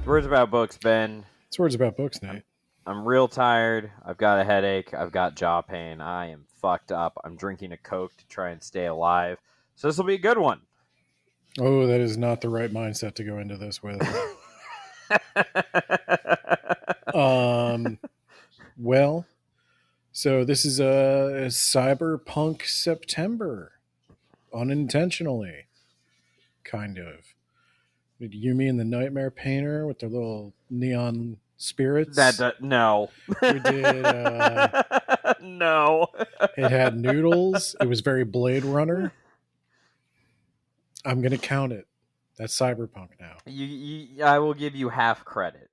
Words about books, Ben. It's Words About Books, I'm Nate. I'm real tired. I've got a headache. I've got jaw pain. I am fucked up. I'm drinking a Coke to try and stay alive. So this will be a good one. Oh, that is not the right mindset to go into this with. Um, well, so this is a cyberpunk September, unintentionally, kind of. Yumi and the Nightmare Painter with their little neon spirits. No. We did. No. It had noodles. It was very Blade Runner. I'm gonna count it. That's cyberpunk now. I will give you half credit.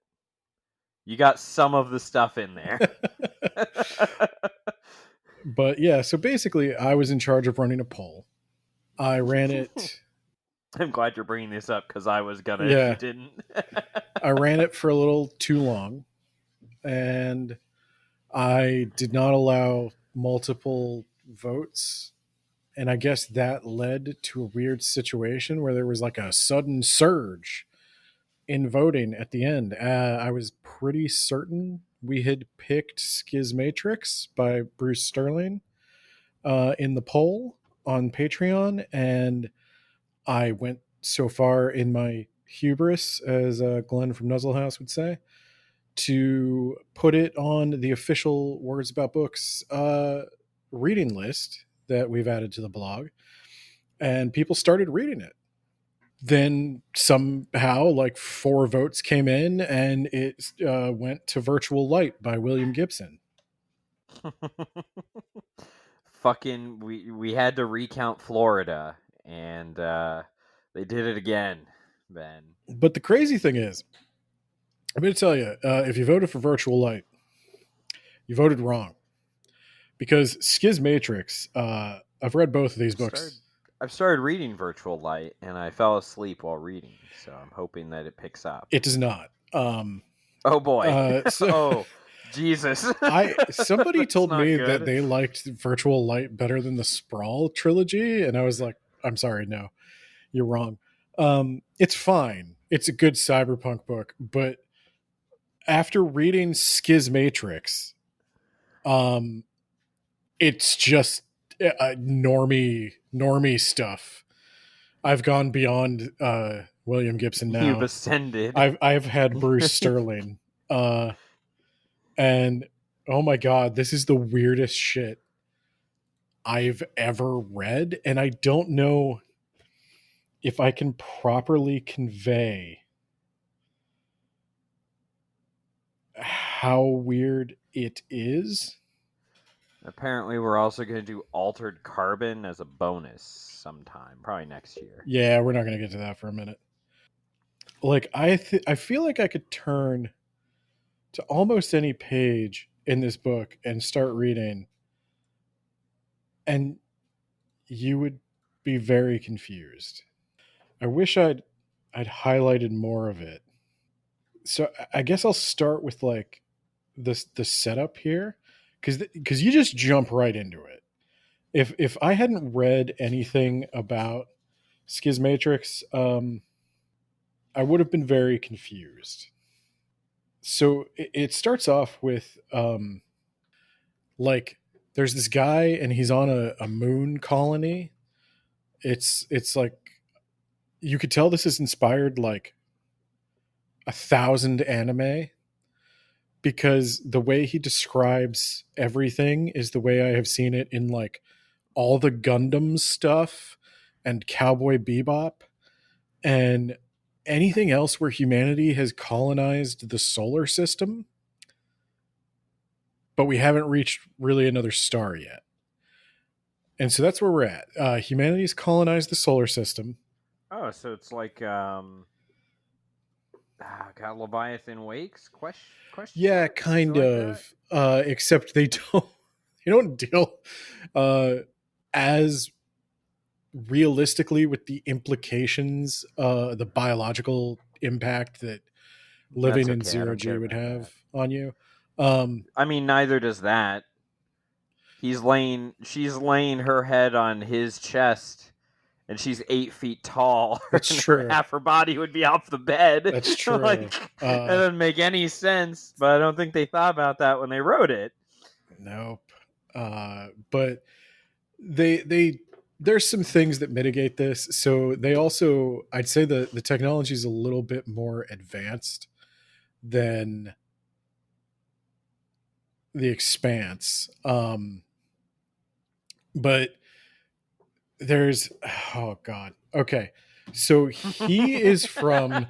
You got some of the stuff in there. But yeah, so basically, I was in charge of running a poll. I ran it. I'm glad you're bringing this up because I was gonna if you Yeah, didn't. I ran it for a little too long, and I did not allow multiple votes. And I guess that led to a weird situation where there was like a sudden surge in voting at the end. I was pretty certain we had picked Schismatrix by Bruce Sterling in the poll on Patreon, and I went so far in my hubris, as Glenn from Nuzzlehouse would say, to put it on the official Words About Books reading list that we've added to the blog, and people started reading it. Then somehow, like 4 votes came in, and it went to Virtual Light by William Gibson. Fucking, we had to recount Florida, and they did it again, Ben. But the crazy thing is, I'm going to tell you, if you voted for Virtual Light, you voted wrong. Because Schismatrix, I've read both of these books. I've started reading Virtual Light, and I fell asleep while reading, so I'm hoping that it picks up. It does not. Oh boy! So Oh Jesus! Somebody That's told not me good. that they liked Virtual Light better than the Sprawl trilogy, and I was like, I'm sorry, no, you're wrong. It's fine. It's a good cyberpunk book, but after reading Schismatrix, it's just normie stuff. I've gone beyond William Gibson now. You've ascended. I've had Bruce Sterling, and oh my god, this is the weirdest shit I've ever read, and I don't know if I can properly convey how weird it is. Apparently, we're also going to do Altered Carbon as a bonus sometime, probably next year. Yeah, we're not going to get to that for a minute. Like I feel like I could turn to almost any page in this book and start reading, and you would be very confused. I wish I'd highlighted more of it. So I guess I'll start with like the setup here, because you just jump right into it. If I hadn't read anything about Schismatrix, I would have been very confused. So it starts off with like there's this guy and he's on a moon colony. It's like you could tell this is inspired like 1,000 anime, because the way he describes everything is the way I have seen it in like all the Gundam stuff and Cowboy Bebop and anything else where humanity has colonized the solar system, but we haven't reached really another star yet. And so that's where we're at. Humanity's colonized the solar system. Oh, so it's like God, Leviathan Wakes? Question? Yeah, kind of. Except they don't deal as realistically with the implications, the biological impact that living in zero G would have on you. I mean, neither does that. She's laying her head on his chest, and she's 8 feet tall, That's and true. half her body would be off the bed. That's Like, true. it doesn't make any sense. But I don't think they thought about that when they wrote it. Nope. But they there's some things that mitigate this. So they also, I'd say the technology is a little bit more advanced than the Expanse. But there's, oh god, okay, so he is from the You're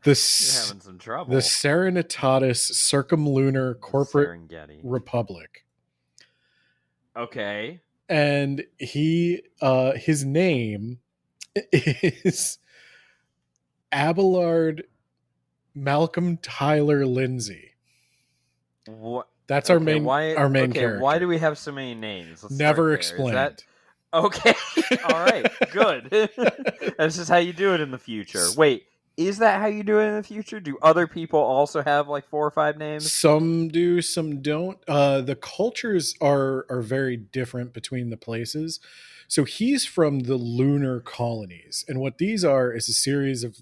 having some the trouble. Serenitatis Circumlunar Corporate Serengeti. Republic, Okay. and he his name is Abelard Malcolm Tyler Lindsay. What? That's Okay. Why? our main Okay. Why do character. we have so many names? Let's start Never there. Is that explained. okay? All right. Good. That's just how you do it in the future. Wait. Is that how you do it in the future? Do other people also have like 4 or 5 names? Some do, some don't. The cultures are very different between the places. So he's from the lunar colonies, and what these are is a series of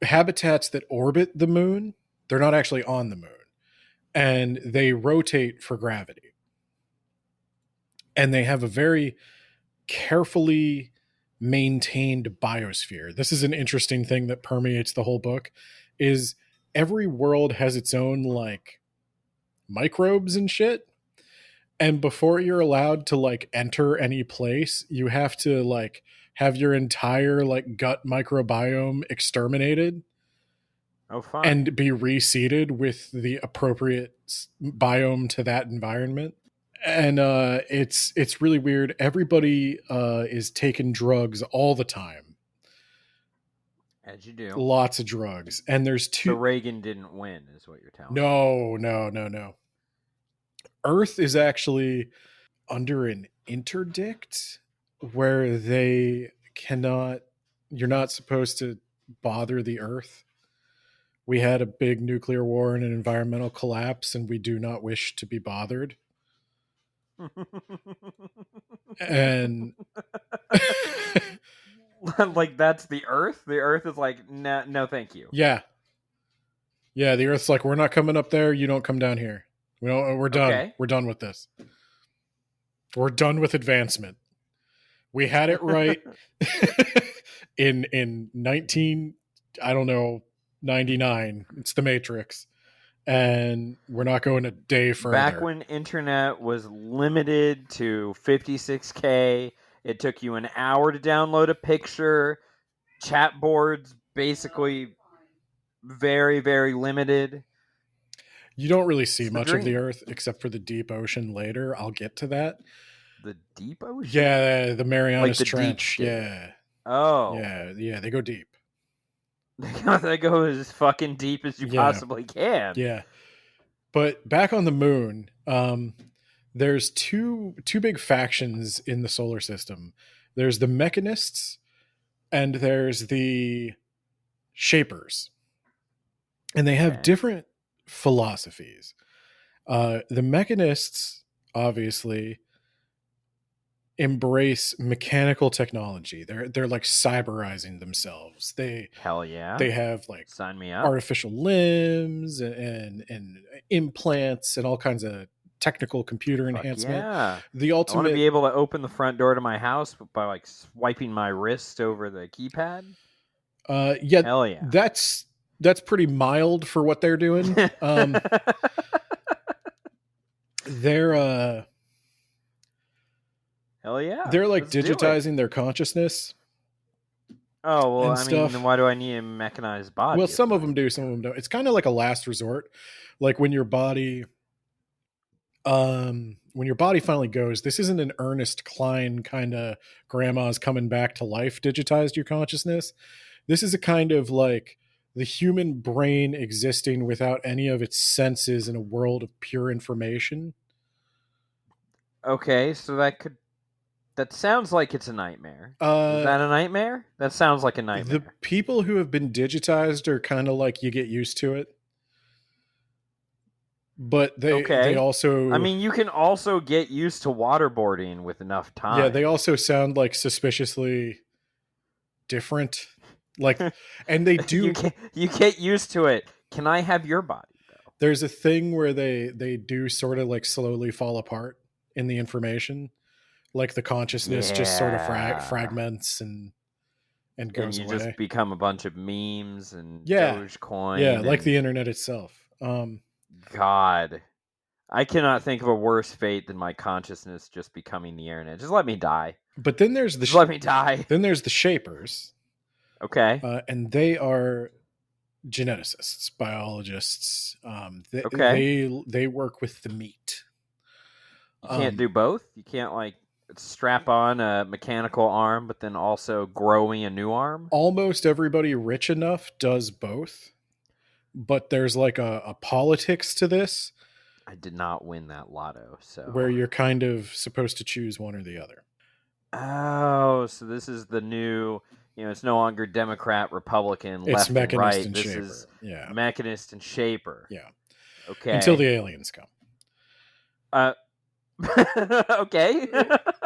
habitats that orbit the moon. They're not actually on the moon, and they rotate for gravity. And they have a very carefully maintained biosphere. This is an interesting thing that permeates the whole book. Is every world has its own like microbes and shit, and before you're allowed to like enter any place, you have to like have your entire like gut microbiome exterminated Oh, fun. and be reseeded with the appropriate biome to that environment. And it's really weird. Everybody is taking drugs all the time, As you do. lots of drugs, and there's So two. Reagan didn't win, is what you're telling me. No. Earth is actually under an interdict where they cannot, you're not supposed to bother the Earth. We had a big nuclear war and an environmental collapse, and we do not wish to be bothered. And Like, that's the Earth? The Earth is like, no, no, thank you. yeah, the Earth's like, we're not coming up there. You don't come down here. We're done. Okay. We're done with this. We're done with advancement. We had it right in 19, I don't know, 99. It's the Matrix, and we're not going a day further. Back when internet was limited to 56K, it took you an hour to download a picture. Chat boards basically very, very limited. You don't really see It's the much of the dream. Earth except for the deep ocean later. I'll get to that. The deep ocean? Yeah, the Marianas Like the deep Trench. state. Yeah. Oh. Yeah, they go deep. They go as fucking deep as you possibly can. Yeah. But back on the moon, there's two big factions in the solar system. There's the mechanists and there's the shapers. And they have different philosophies. The mechanists obviously embrace mechanical technology. They're like cyberizing themselves. Hell yeah. They have like sign me up. Artificial limbs and implants and all kinds of technical computer enhancement. Yeah. The I want ultimate to be able to open the front door to my house by like swiping my wrist over the keypad. yeah, Hell yeah. That's pretty mild for what they're doing. They're hell yeah. They're like digitizing their consciousness. Oh, well, I mean, then why do I need a mechanized body? Well, some of them do, some of them don't. It's kind of like a last resort. Like when your body finally goes, this isn't an Ernest Klein kind of grandma's coming back to life digitized your consciousness. This is a kind of like the human brain existing without any of its senses in a world of pure information. Okay, so that sounds like it's a nightmare. Is that a nightmare? That sounds like a nightmare. The people who have been digitized are kind of like, you get used to it. but they Okay. I also, mean, you can also get used to waterboarding with enough yeah, they time. also sound like suspiciously different. Like, and they do. You get used to it. Can I have your body though? There's a thing where they do sort of like slowly fall apart in the information, like the consciousness just sort of Yeah. fragments and And goes you just away. become a bunch of memes and Yeah, yeah, Dogecoin like the and internet itself. God. I cannot think of a worse fate than my consciousness just becoming the internet. Just let me die. But then there's Just let me die. the shapers, Okay. and they are geneticists, biologists. Okay. They work with the meat. You can't Um, do both. You can't like strap on a mechanical arm, but then also growing a new arm. Almost everybody rich enough does both, but there's like a politics to this I did not win that lotto, where so. you're kind of supposed to choose one or the other. Oh, so this is the new. It's no longer Democrat, Republican, It's left and mechanist right. and This is shaper. Yeah, Mechanist and Shaper. yeah. Until the Okay. aliens come. Uh. Okay.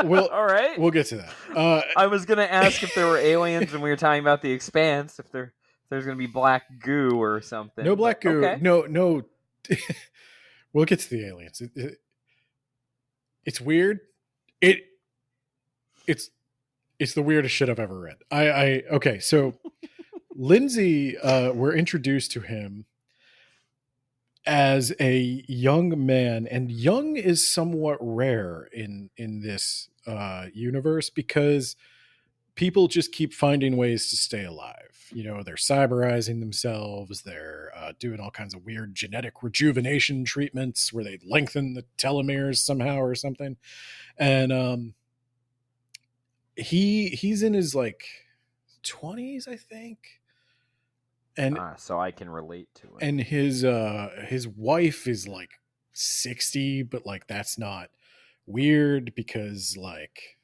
We'll All right. we'll get to that. I was gonna ask if there were aliens, and we were talking about the Expanse. If there's gonna be black goo or no something, but black goo. okay. No. We'll get to the aliens. It's weird. It it's it's the weirdest shit I've ever read. I okay. So Lindsay, we're introduced to him as a young man, and young is somewhat rare in this universe because people just keep finding ways to stay alive. You know, they're cyberizing themselves. They're doing all kinds of weird genetic rejuvenation treatments where they lengthen the telomeres somehow or something. And he's in his like 20s, I think. And So I can relate to it. his wife is like 60, but like that's not weird because like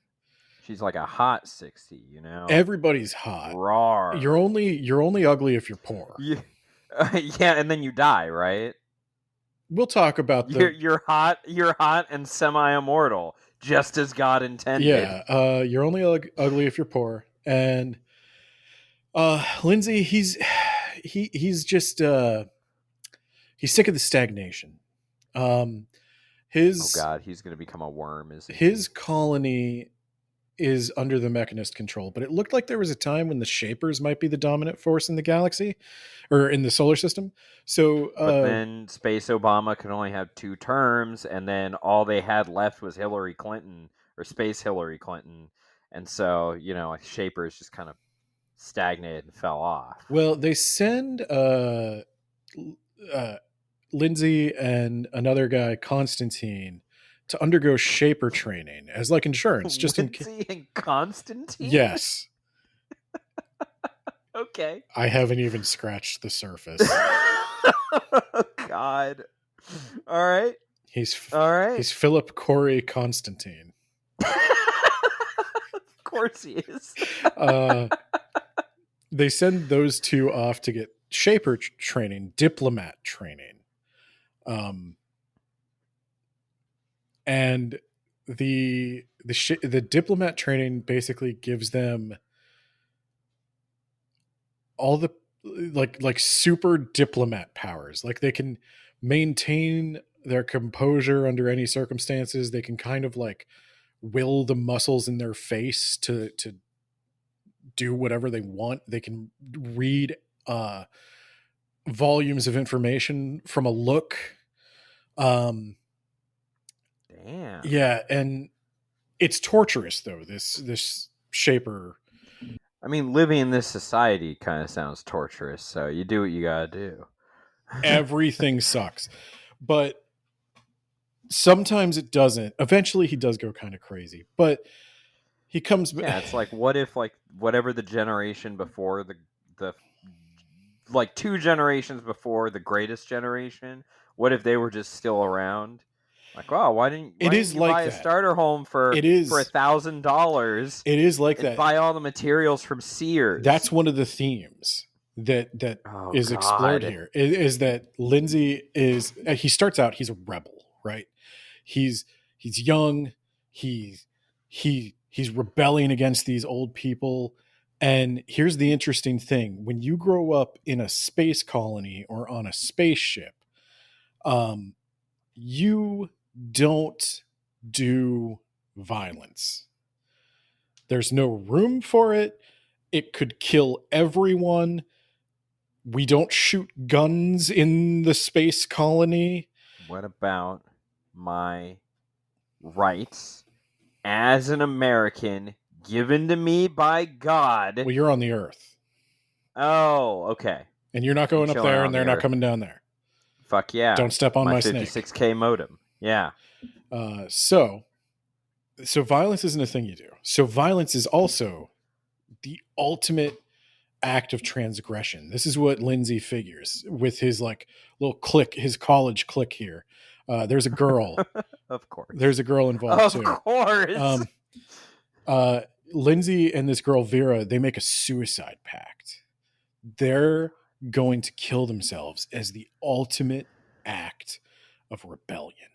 She's like a hot 60. everybody's hot. Rawr. You're only ugly if you're poor. Yeah, yeah, and then you die, right? We'll talk about You're the you're hot. You're hot and semi-immortal, just as God intended. yeah. You're only ugly if you're poor. And Lindsay, he's just he's sick of the stagnation. Um, Oh his God, he's gonna become a worm, isn't he? his colony is under the mechanist control, but it looked like there was a time when the shapers might be the dominant force in the galaxy or in the solar system. So But then Space Obama could only have 2 terms, and then all they had left was Hillary Clinton or Space Hillary Clinton, and so like Shapers just kind of stagnated and fell off. well, they send uh, Lindsay and another guy, Constantine, to undergo shaper training as like insurance, just in case. Lindsay and Constantine. Yes, Okay. I haven't even scratched the surface. God. All right. He's All right. he's Philip Corey Constantine. Of course he is. Uh, they send those two off to get shaper training, diplomat training. And the diplomat training basically gives them all the like super diplomat powers. Like they can maintain their composure under any circumstances. They can kind of like will the muscles in their face to do whatever they want. They can read volumes of information from a look. Damn. Yeah, and it's torturous though. This shaper. I mean, living in this society kind of sounds torturous, so you do what you gotta do. Everything sucks, but sometimes it doesn't. Eventually, he does go kind of crazy, but he comes. Yeah, it's like, what if like whatever the generation before the like 2 generations before the greatest generation, what if they were just still around? Like, wow, It why didn't is you like buy a that. starter home for It is. $1,000 It is like and that. buy all the materials from Sears? That's one of the themes. that Oh is explored God. here is that Lindsay is he starts out, he's a rebel, right? He's he's young, he's he's rebelling against these old people. And here's the interesting thing: when you grow up in a space colony or on a spaceship, um, you don't do violence. There's no room for it. It could kill everyone. We don't shoot guns in the space colony. What about my rights as an American given to me by God? Well, you're on the Earth, Oh, okay. and you're not I'm going up chilling there, and on the they're not earth. coming down there. Fuck yeah. Don't step on My my snake. 56K modem. Yeah. So violence isn't a thing you do. So violence is also the ultimate act of transgression. This is what Lindsay figures with his like little clique, his college clique here. There's a girl. Of course. There's a girl involved Of too. course. Uh, Lindsay and this girl Vera, they make a suicide pact. They're going to kill themselves as the ultimate act of rebellion.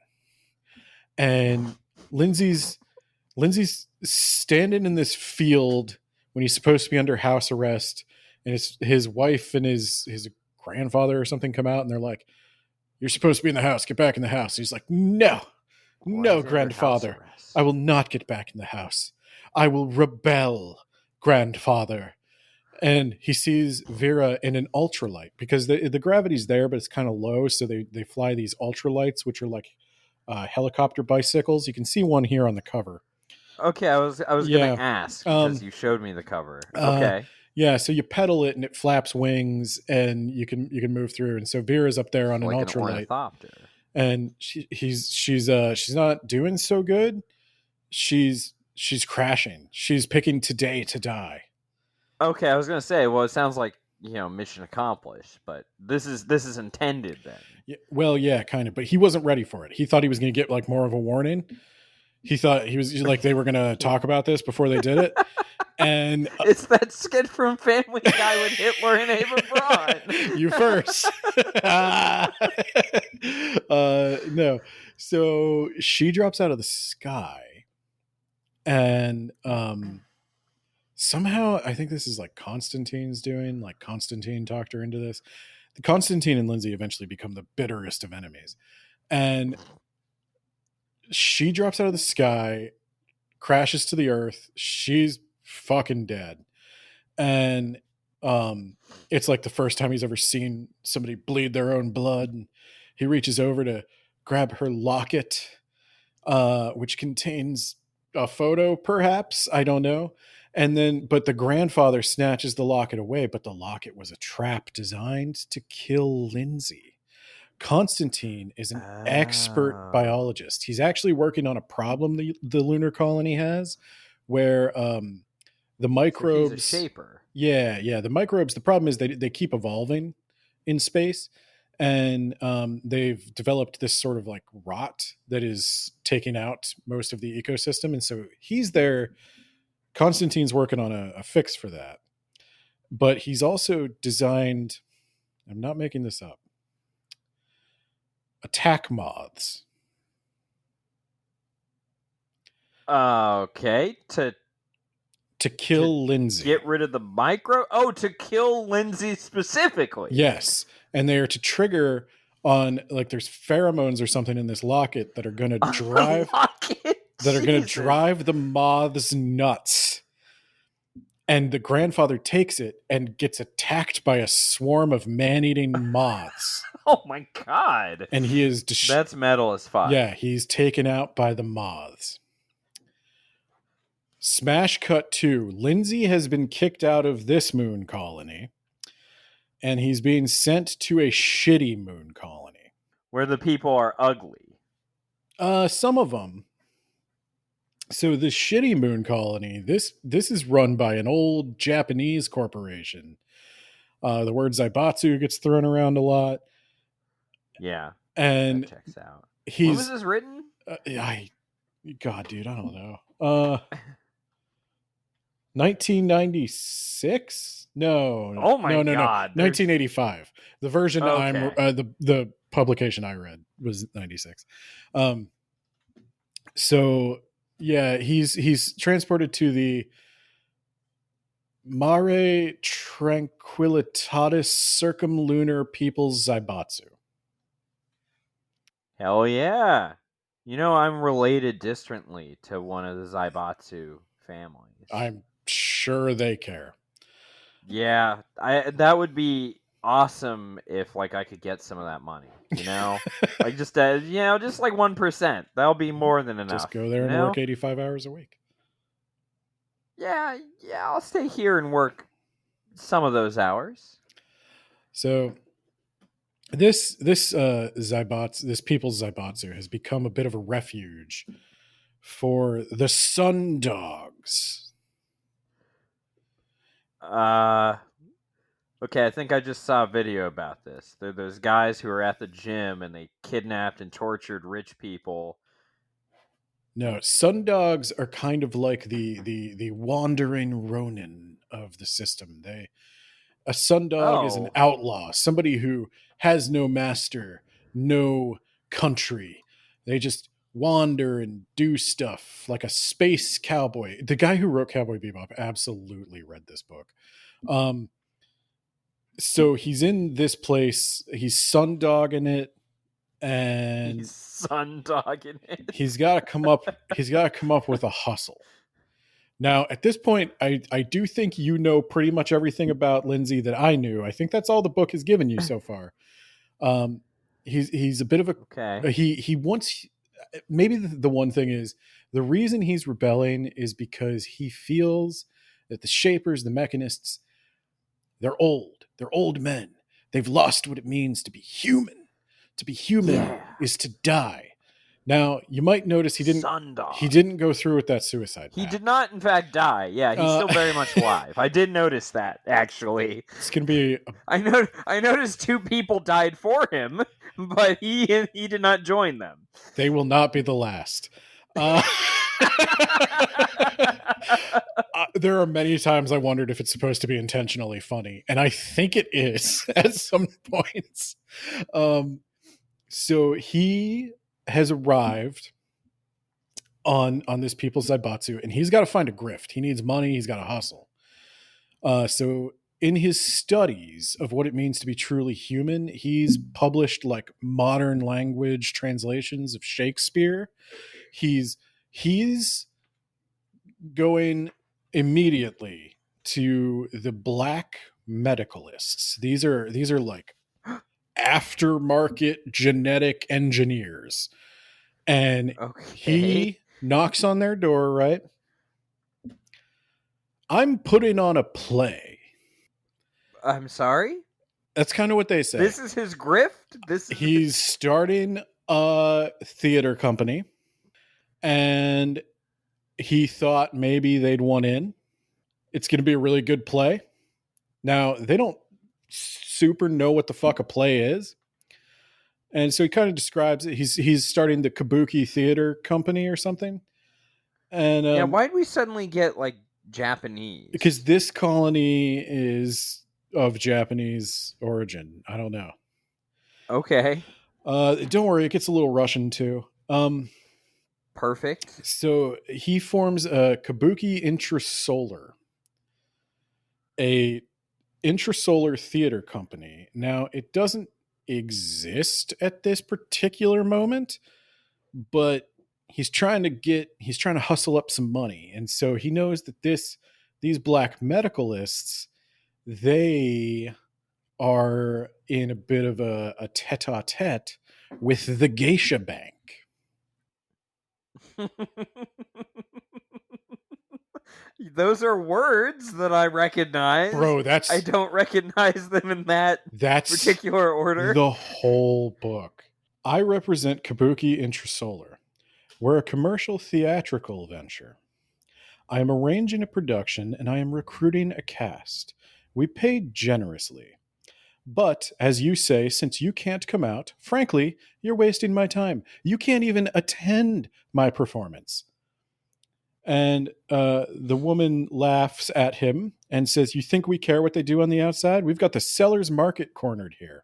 And Lindsay's standing in this field when he's supposed to be under house arrest, and his wife and his grandfather or something come out, and they're like, "You're supposed to be in the house. Get back in the house." He's like, "No, no, grandfather. I will not get back in the house. I will rebel, grandfather." And he sees Vera in an ultralight because the gravity's there, but it's kind of low. So they fly these ultralights, which are like helicopter bicycles. You can see one here on the cover. Okay, I was Yeah. gonna ask because you showed me the cover. Okay. Yeah, so you pedal it and it flaps wings and you can move through. And so Vera's up there on It's an like an ultralight, ornithopter. and she's not doing so good. She's crashing. She's picking today to die. Okay, I was gonna say, well, it sounds like mission accomplished, but this is intended then. Yeah, well, yeah, kind of, but he wasn't ready for it. He thought he was going to get like more of a warning. He thought he was like they were going to talk about this before they did it. And it's that skit from Family Guy with Hitler and Ava Braun. You first. No. So she drops out of the sky, and somehow I think this is like Constantine's doing. Like Constantine talked her into this. Constantine and Lindsay eventually become the bitterest of enemies, and she drops out of the sky, crashes to the earth. She's fucking dead. And it's like the first time he's ever seen somebody bleed their own blood. And he reaches over to grab her locket, which contains a photo, perhaps. I don't know. And then, but the grandfather snatches the locket away, but the locket was a trap designed to kill Lindsay. Constantine is an expert biologist. He's actually working on a problem the lunar colony has where the microbes. So he's a shaper. Yeah. The microbes, the problem is they keep evolving in space. And they've developed this sort of like rot that is taking out most of the ecosystem. And so he's there. Constantine's working on a fix for that. But he's also designed, I'm not making this up, attack moths. Okay, to kill Lindsay. Get rid of the micro? Oh, to kill Lindsay specifically. Yes. And they are to trigger on like there's pheromones or something in this locket that are going to drive drive the moths nuts. And the grandfather takes it and gets attacked by a swarm of man-eating moths. Oh my god. And he is that's metal as fuck. Yeah, he's taken out by the moths. Smash cut 2. Lindsay has been kicked out of this moon colony, and he's being sent to a shitty moon colony. Where the people are ugly. Some of them. So the shitty moon colony, this is run by an old Japanese corporation. The word Zaibatsu gets thrown around a lot. Yeah. And that checks out. When was this written? God, dude, I don't know. 1996, No, Oh my no, no, no. God, there's 1985. The version okay. the publication I read was 96. Um, so yeah, he's transported to the Mare Tranquillitatis Circumlunar Peoples Zaibatsu. Hell yeah. You know, I'm related distantly to one of the Zaibatsu families. I'm sure they care. Yeah, I that would be awesome if like I could get some of that money, you know? Like just just like 1%. That'll be more than Just enough, go there you and work know? 85 hours a week. Yeah, yeah, I'll stay here and work some of those hours. So this people's Zaibatsu has become a bit of a refuge for the Sun Dogs. Uh okay, I think I just saw a video about this. They're those guys who are at the gym and they kidnapped and tortured rich people. No, Sun Dogs are kind of like the wandering Ronin of the system. A Sun Dog is an Oh, outlaw, somebody who has no master, no country. They just wander and do stuff like a space cowboy. The guy who wrote Cowboy Bebop absolutely read this book. Um, so he's in this place. He's Sun Dogging it, he's and sun dogging it. he's got to come up. He's got to come up with a hustle. Now, at this point, I do think you know pretty much everything about Lindsay that I knew. I think that's all the book has given you so far. Um, he's a bit of Okay. he wants, maybe the one thing is the reason he's rebelling is because he feels that the Shapers, the Mechanists, they're old men, they've lost what it means to be human. To be human Yeah. is to die. Now, you might notice he Sundog. didn't go through with that suicide He pact. did not, in fact, die. Yeah, he's uh, still very much alive. I did notice that, actually. it's gonna be a, I noticed two people died for him, but he did not join them. they will not be the last. uh, there are many times I wondered if it's supposed to be intentionally funny, and I think it is at some points. Um, so he has arrived on this people's Zaibatsu, and he's got to find a grift. He needs money. He's got to hustle. So in his studies of what it means to be truly human, he's published like modern language translations of Shakespeare. He's going immediately to the black medicalists. These are like aftermarket genetic engineers. And Okay. he knocks on their door, right? I'm putting on a play. I'm sorry? That's kind of what they say. This is his grift? This is He's starting a theater company, and he thought maybe they'd want in. It's going to be a really good play. Now, they don't super know what the fuck a play is. And so he kind of describes it. He's starting the Kabuki Theater Company or something. And Yeah, why'd we suddenly get like Japanese? because this colony is of Japanese origin. I don't know. Okay. Don't worry, it gets a little Russian too. Perfect. So he forms a Kabuki Intrasolar, a intrasolar theater company. Now, it doesn't exist at this particular moment, but he's trying to hustle up some money. And so he knows that these black medicalists, they are in a bit of a tete-a-tete with the geisha bank. Those are words that I recognize. Bro, I don't recognize them in that that's particular order. the whole book. I represent Kabuki Intrasolar. We're a commercial theatrical venture. I am arranging a production and I am recruiting a cast. We pay generously. But, as you say, since you can't come out, frankly, you're wasting my time. You can't even attend my performance. And the woman laughs at him and says, "You think we care what they do on the outside? We've got the seller's market cornered here."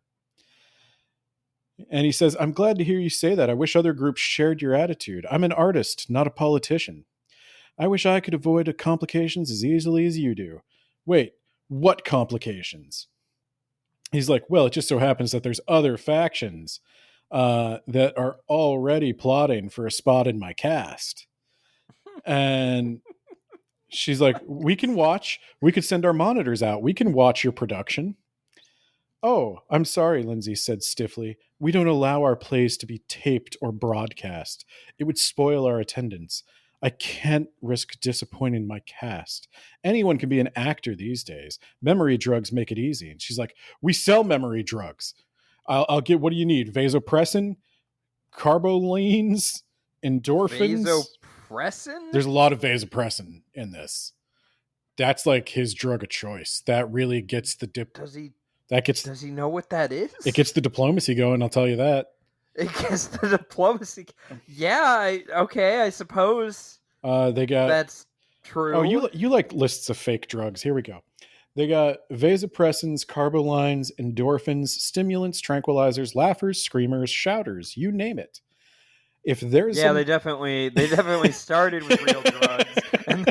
And he says, "I'm glad to hear you say that. I wish other groups shared your attitude. I'm an artist, not a politician. I wish I could avoid complications as easily as you do." Wait, what complications? He's like, "Well, it just so happens that there's other factions that are already plotting for a spot in my cast." And she's like, "We can watch. We could send our monitors out. We can watch your production." "Oh, I'm sorry," Lindsay said stiffly. "We don't allow our plays to be taped or broadcast. It would spoil our attendance. I can't risk disappointing my cast. Anyone can be an actor these days. Memory drugs make it easy." And she's like, "We sell memory drugs. I'll get, what do you need? Vasopressin, carbolines, endorphins?" Vasopressin? There's a lot of vasopressin in this. That's like his drug of choice. That really gets the dip. Does he That gets does he know what that is? it gets the diplomacy going. I'll tell you that. It gets the diplomacy. Yeah, okay, I suppose They got that's oh true. you like lists of fake drugs. Here we go. They got vasopressins, carbolines, endorphins, stimulants, tranquilizers, laughers, screamers, shouters. You name it. If there's Yeah, some they definitely started with real drugs. And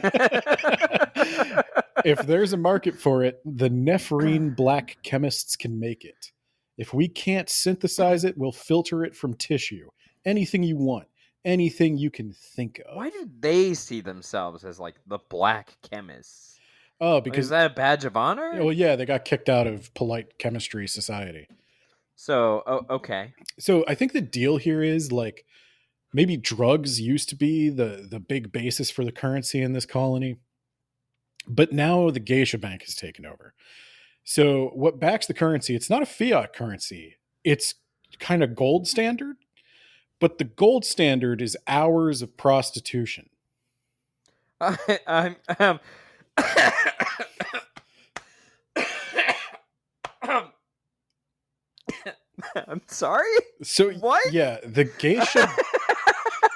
if there's a market for it, the nephrine black chemists can make it. If we can't synthesize it, we'll filter it from tissue. Anything you want, anything you can think of. why do they see themselves as like the black chemists? Oh, Like, is because that a badge of honor? well, yeah, they got kicked out of polite chemistry society. So, okay. So I think the deal here is like maybe drugs used to be the big basis for the currency in this colony, but now the geisha bank has taken over. So what backs the currency? It's not a fiat currency. It's kind of gold standard, but the gold standard is hours of prostitution. I'm I'm sorry. So What? yeah, the geisha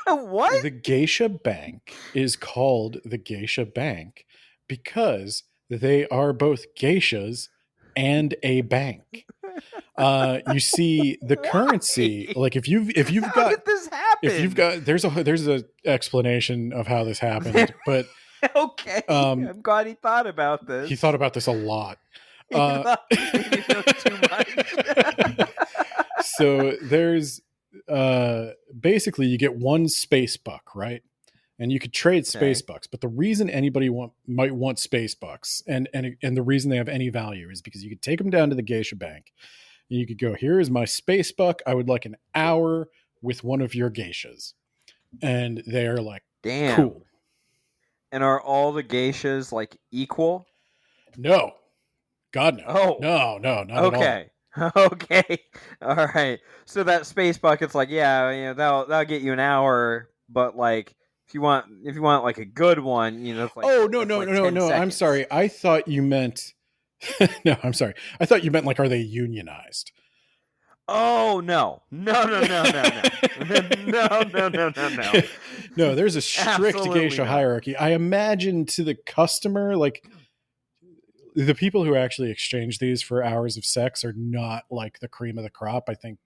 What? the geisha bank is called the geisha bank because they are both geishas and a bank. You see, the currency, Why? like if you've How got did this happen? there's a explanation of how this happened, but Okay, um, I'm glad he thought about he this. thought about this a lot. He Uh, thought maybe it was too much. so there's basically you get one space buck, right? And you could trade space Okay. bucks, but the reason anybody might want space bucks, and the reason they have any value, is because you could take them down to the geisha bank and you could go, "Here is my space buck. I would like an hour with one of your geishas," and they're like, Damn. "Cool." And are all the geishas like equal? No, God, no, Oh, no, not at all. okay. Okay. All right. So that space bucket's like, yeah, that'll get you an hour, but like if you want like a good one, that's like Oh no, that's no, like no, no, 10 no. I'm seconds. sorry. I thought you meant. No, I'm sorry. I thought you meant like, are they unionized? Oh no. No, no, no, no, no. No, no, no, no, no. No, there's a strict Absolutely geisha not. hierarchy. I imagine to the customer, like the people who actually exchange these for hours of sex are not like the cream of the crop. I think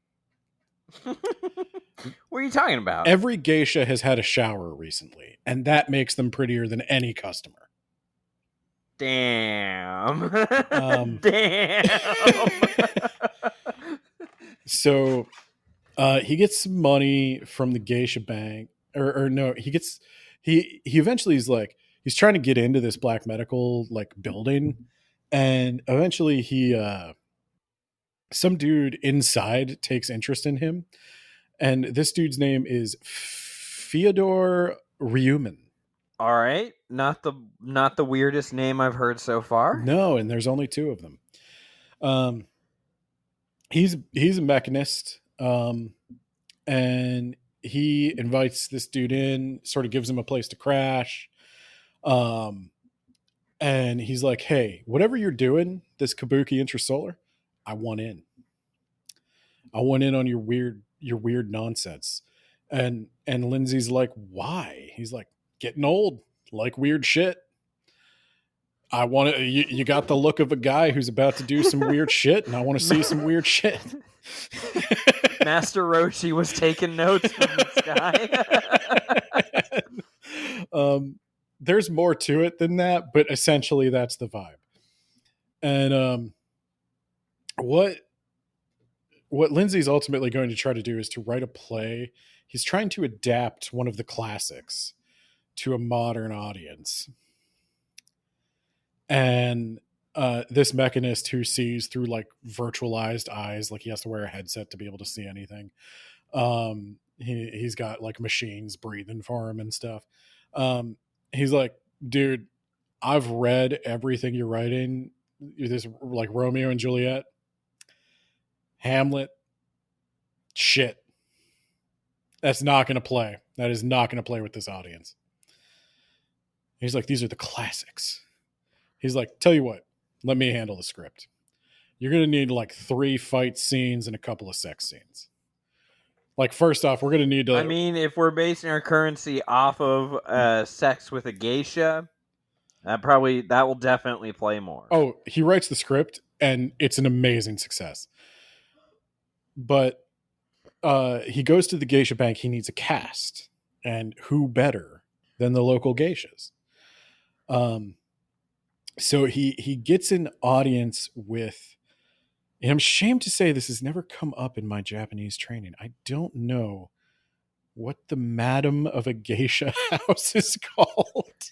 What are you talking about? every geisha has had a shower recently, and that makes them prettier than any customer. Damn. Um, Damn. so he gets some money from the geisha bank, or no, he eventually is like he's trying to get into this black medical like building, and eventually he some dude inside takes interest in him, and this dude's name is Fyodor Ryumin. All right, not the weirdest name I've heard so far. No, and there's only two of them. Um, he's a mechanist, and he invites this dude in, sort of gives him a place to crash. Um, and he's like, "Hey, whatever you're doing, this Kabuki Intrasolar, I want in. I want in on your weird nonsense." And Lindsay's like, "Why?" He's like, "Getting old. like weird shit. I want to. You got the look of a guy who's about to do some weird shit, and I want to see some weird shit. Master Roshi was taking notes from this guy. There's more to it than that, but essentially that's the vibe. And what Lindsay's ultimately going to try to do is to write a play. He's trying to adapt one of the classics to a modern audience. And this mechanist who sees through like virtualized eyes, like he has to wear a headset to be able to see anything. He's got like machines breathing for him and stuff. He's like, dude, I've read everything you're writing. This like Romeo and Juliet, Hamlet, shit. That's not going to play. That is not going to play with this audience. He's like, these are the classics. He's like, tell you what, let me handle the script. You're going to need like 3 fight scenes and a couple of sex scenes. Like, first off, we're going to need to... I mean, if we're basing our currency off of sex with a geisha, that will definitely play more. Oh, he writes the script, and it's an amazing success. But he goes to the geisha bank. He needs a cast. And who better than the local geishas? So he gets an audience with... And I'm ashamed to say this has never come up in my Japanese training. I don't know what the madam of a geisha house is called.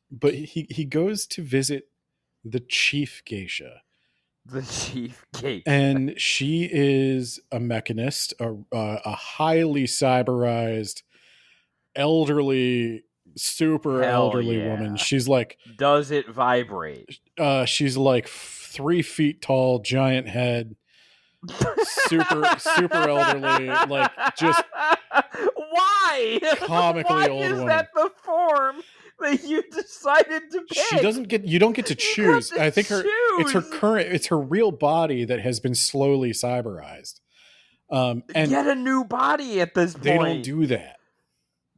But he goes to visit the chief geisha. The chief geisha. And she is a mechanist, a highly cyberized, elderly, super elderly woman. She's like... Does it vibrate? She's like 3 feet tall, giant head, super elderly, like just why comically why old is woman. that the form that you decided to pick? You don't get to choose. I think it's her real body that has been slowly cyberized. And get a new body at this point. They don't do that.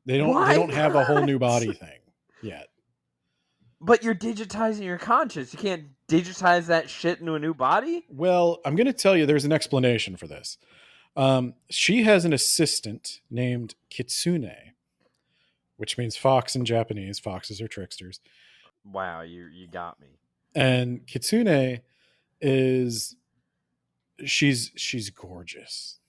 They don't have a whole new body thing yet. But you're digitizing your conscience. You can't digitize that shit into a new body? Well, I'm going to tell you there's an explanation for this. She has an assistant named Kitsune, which means fox in Japanese. Foxes are tricksters. Wow, you got me. And Kitsune she's gorgeous.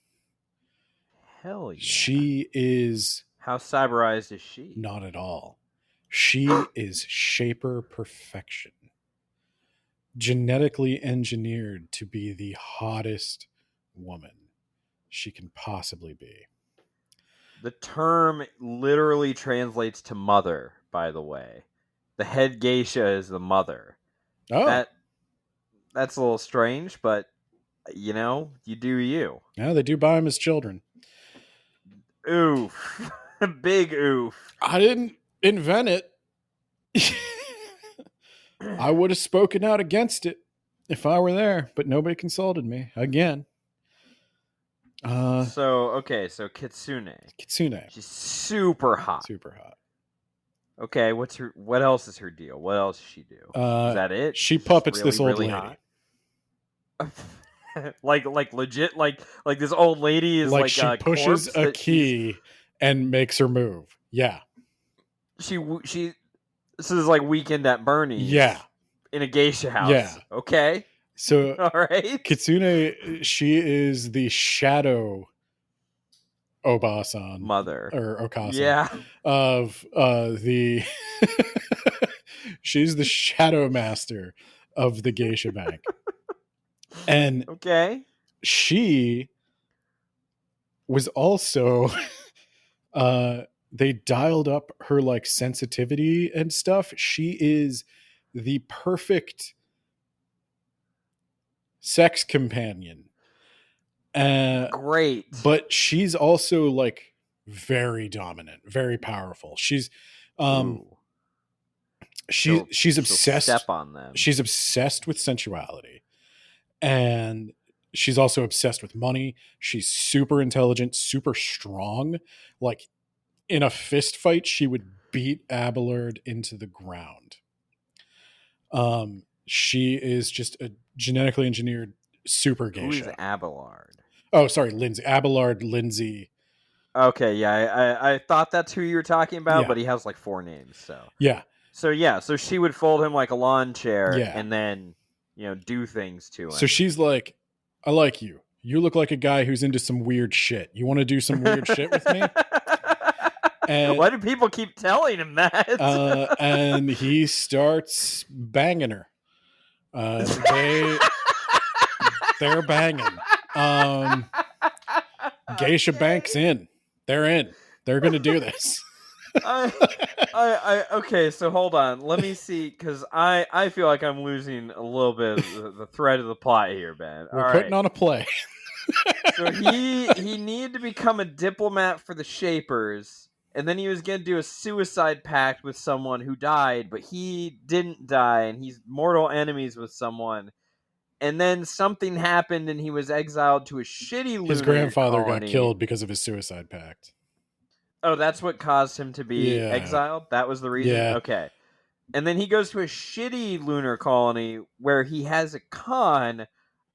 Hell yeah. She is... How cyberized is she? Not at all. She is shaper perfection. Genetically engineered to be the hottest woman she can possibly be. The term literally translates to mother, by the way. The head geisha is the mother. Oh. That's a little strange, but, you know, you do you. Yeah, they do buy them as children. Oof. Big oof. I didn't invent it. I would have spoken out against it if I were there, but nobody consulted me again. So Kitsune. She's super hot. Super hot. Okay, what else is her deal? What else does she do? Is that it? She puppets really, this old lady. like legit, like this old lady is like she pushes a key and makes her move. Yeah. This is like Weekend at Bernie's. Yeah. In a geisha house. Yeah. Okay. So, all right. Kitsune, she is the shadow Obasan. Mother. Or Okasa. Yeah. Of the... She's the shadow master of the geisha bank. And okay. She was also... they dialed up her like sensitivity and stuff. She is the perfect sex companion. Great. But she's also like very dominant, very powerful. She's obsessed. Step on them. She's obsessed with sensuality. And she's also obsessed with money. She's super intelligent, super strong. Like in a fist fight, she would beat Abelard into the ground. She is just a genetically engineered super Who is geisha. Abelard? Oh, sorry, Lindsay. Abelard, Lindsay. Okay, yeah, I thought that's who you were talking about, Yeah. but he has like 4 names, so. Yeah. So she would fold him like a lawn chair Yeah. and then, do things to So him. she's like, I like you. You look like a guy who's into some weird shit. You want to do some weird shit with me? And Why do people keep telling him that? and he starts banging her. They're banging. Geisha Bank's in. They're in. They're gonna do this. Okay, so hold on. Let me see, because I feel like I'm losing a little bit of the thread of the plot here, Ben. All We're putting right. on a play. So he needed to become a diplomat for the Shapers, and then he was going to do a suicide pact with someone who died, but he didn't die, and he's mortal enemies with someone. And then something happened, and he was exiled to a shitty lunar His grandfather got colony. killed because of his suicide pact. Oh, that's what caused him to be Yeah. exiled? That was the reason? Yeah. Okay. And then he goes to a shitty lunar colony where he has a con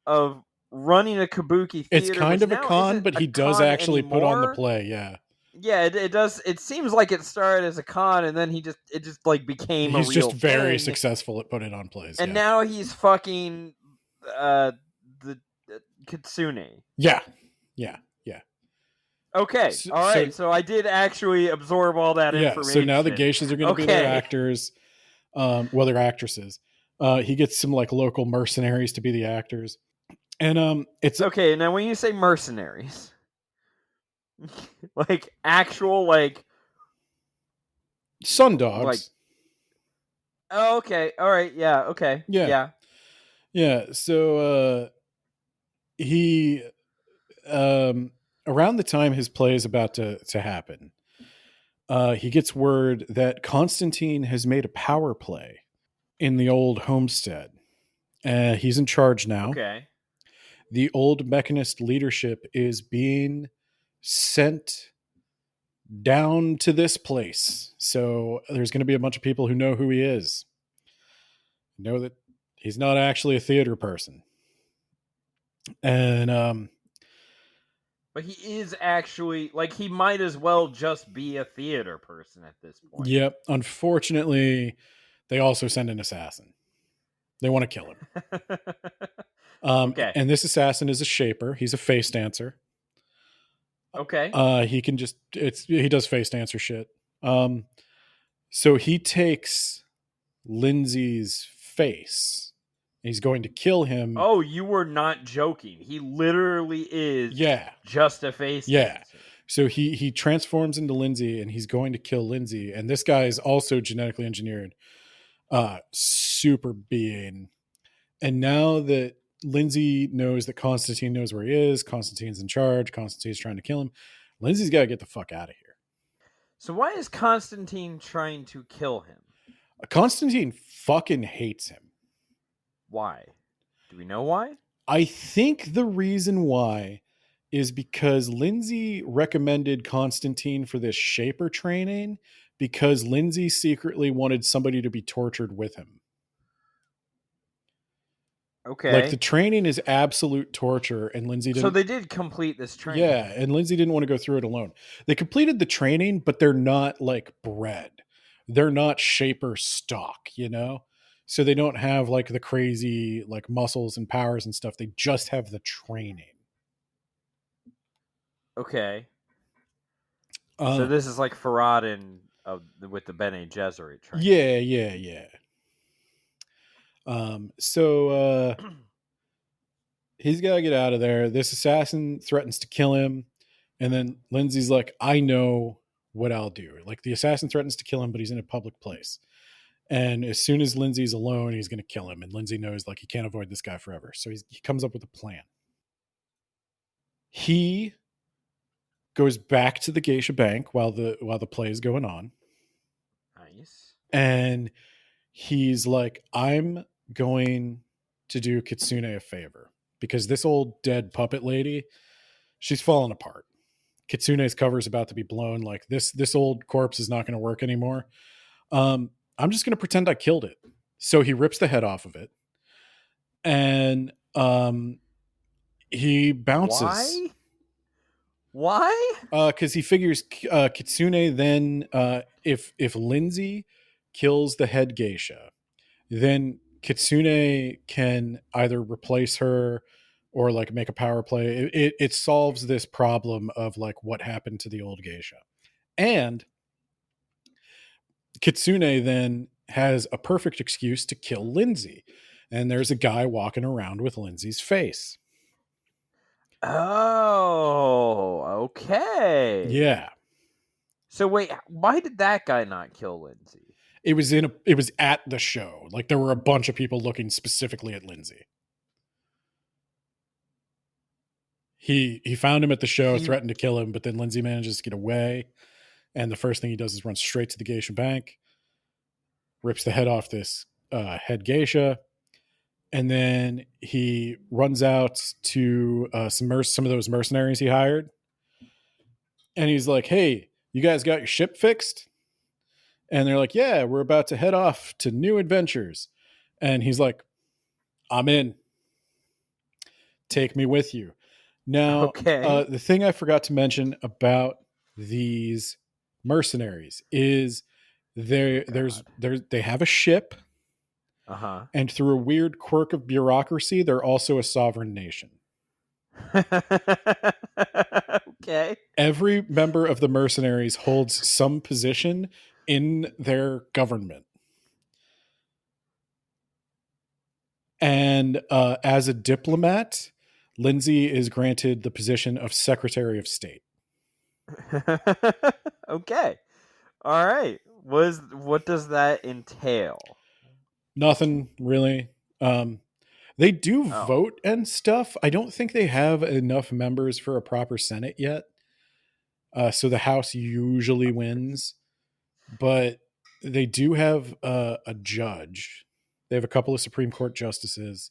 of running a kabuki It's theater, kind which of a now con, isn't but a he does con actually put on the anymore. play. Yeah. Yeah, it does. It seems like it started as a con, and then it just like became a He's real just very thing. successful at putting on plays. And Yeah. now he's fucking the Kitsune. Yeah. Yeah. Yeah. Okay, all right. So I did actually absorb all that yeah. information. So now the geishas are going to be their actors. Well, they're actresses. He gets some like local mercenaries to be the actors. And it's okay. Now, when you say mercenaries, like actual like sun dogs. Like, oh, okay, all right, yeah, okay, yeah. So he around the time his play is about to happen, he gets word that Constantine has made a power play in the old homestead. He's in charge now. Okay. The old mechanist leadership is being sent down to this place. So there's going to be a bunch of people who know who he is. Know that he's not actually a theater person. And but he is actually like he might as well just be a theater person at this point. Yep. Unfortunately, they also send an assassin. They want to kill him. Okay. And this assassin is a shaper. He's a face dancer. Okay. He can just he does face dancer shit. So he takes Lindsay's face. He's going to kill him. Oh, you were not joking. He literally is just a face dancer. So he transforms into Lindsay and he's going to kill Lindsay. And this guy is also genetically engineered. Super being. And now that Lindsay knows that Constantine knows where he is, Constantine's in charge, Constantine's trying to kill him, Lindsay's got to get the fuck out of here. So why is Constantine trying to kill him? Constantine fucking hates him. Why? Do we know why? I think the reason why is because Lindsay recommended Constantine for this shaper training because Lindsay secretly wanted somebody to be tortured with him. Okay. Like the training is absolute torture, and Lindsay didn't. So they did complete this training. Yeah, and Lindsay didn't want to go through it alone. They completed the training, but they're not like bred. They're not shaper stock, you know? So they don't have like the crazy like muscles and powers and stuff. They just have the training. Okay. So this is like Farad and with the Bene Gesserit training. Yeah. So he's got to get out of there. This assassin threatens to kill him. And then Lindsay's like, I know what I'll do. Like the assassin threatens to kill him, but he's in a public place. And as soon as Lindsay's alone, he's going to kill him. And Lindsay knows like he can't avoid this guy forever. So he comes up with a plan. He goes back to the Geisha Bank while the play is going on. Nice. And he's like, I'm going to do Kitsune a favor because this old dead puppet lady, she's falling apart. Kitsune's cover is about to be blown. Like this old corpse is not going to work anymore. I'm just going to pretend I killed it. So he rips the head off of it, and he bounces Why? Why? because he figures Kitsune then if Lindsay kills the head geisha, then Kitsune can either replace her or like make a power play. It solves this problem of like what happened to the old geisha. And Kitsune then has a perfect excuse to kill Lindsay. And there's a guy walking around with Lindsay's face. Oh, okay. Yeah. So wait, why did that guy not kill Lindsay? It was at the show. Like there were a bunch of people looking specifically at Lindsay. He found him at the show, He threatened to kill him, but then Lindsay manages to get away. And the first thing he does is run straight to the geisha bank, rips the head off this head geisha, and then he runs out to some of those mercenaries he hired, and he's like, "Hey, you guys got your ship fixed?" And they're like, "Yeah, we're about to head off to new adventures." And he's like, "I'm in. Take me with you." Now, okay. the thing I forgot to mention about these mercenaries is Oh God. they have a ship, Uh and through a weird quirk of bureaucracy, they're also a sovereign nation. huh. Okay. Every member of the mercenaries holds some position in their government. And as a diplomat, Lindsay is granted the position of Secretary of State. Okay. All right. What does that entail? Nothing really. They do Oh. vote and stuff. I don't think they have enough members for a proper Senate yet. So the House usually wins, but they do have a judge. They have a couple of Supreme Court justices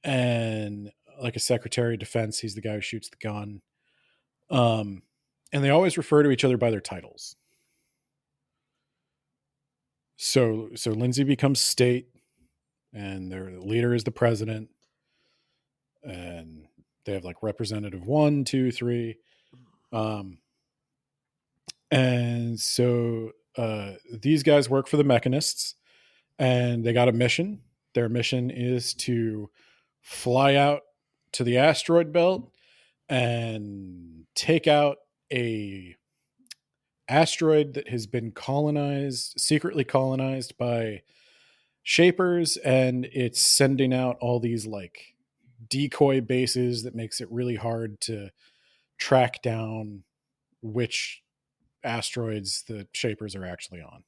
and like a Secretary of Defense. He's the guy who shoots the gun. Um, and they always refer to each other by their titles. So Lindsay becomes state, and their leader is the president, and they have like representative 1, 2, 3. And so these guys work for the mechanists, and they got a mission. Their mission is to fly out to the asteroid belt and take out a asteroid that has been secretly colonized by shapers, and it's sending out all these like decoy bases that makes it really hard to track down which asteroids the shapers are actually on.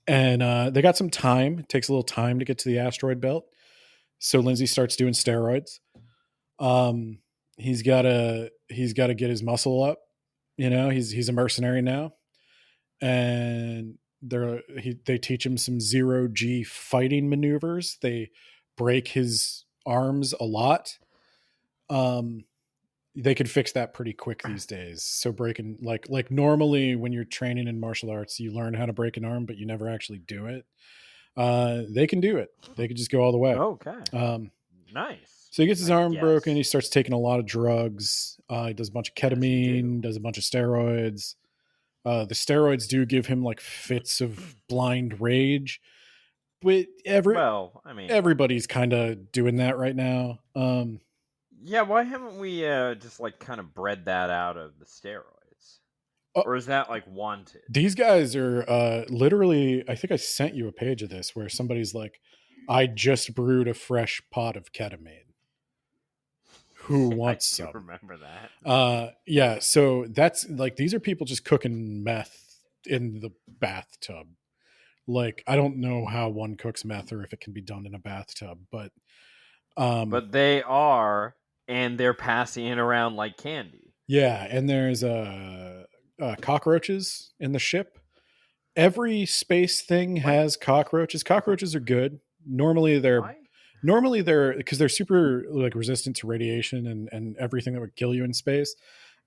And they got some time. It takes a little time to get to the asteroid belt. So Lindsay starts doing steroids. Um, he's got to get his muscle up. You know, he's a mercenary now, and they teach him some 0G fighting maneuvers. They break his arms a lot. They could fix that pretty quick these days. So breaking like normally when you're training in martial arts, you learn how to break an arm, but you never actually do it. They can do it. They could just go all the way. Okay. Um, Nice. so he gets his I arm broken. guess. He starts taking a lot of drugs. He does a bunch of As you ketamine, do. does a bunch of steroids. The steroids do give him like fits of blind rage, but Well, I mean, everybody's kind of doing that right now. yeah. Why haven't we just like kind of bred that out of the steroids, uh, or is that like wanted? these guys are literally. I think I sent you a page of this where somebody's like, "I just brewed a fresh pot of ketamine. Who Yeah, I wants do some?" remember that. Yeah. So that's like these are people just cooking meth in the bathtub. Like I don't know how one cooks meth or if it can be done in a bathtub, but But they are, and they're passing it around like candy. yeah, and there's cockroaches in the ship. Every space thing What? has cockroaches. Cockroaches are good. Normally they're Why? Normally they're because they're super like resistant to radiation and everything that would kill you in space,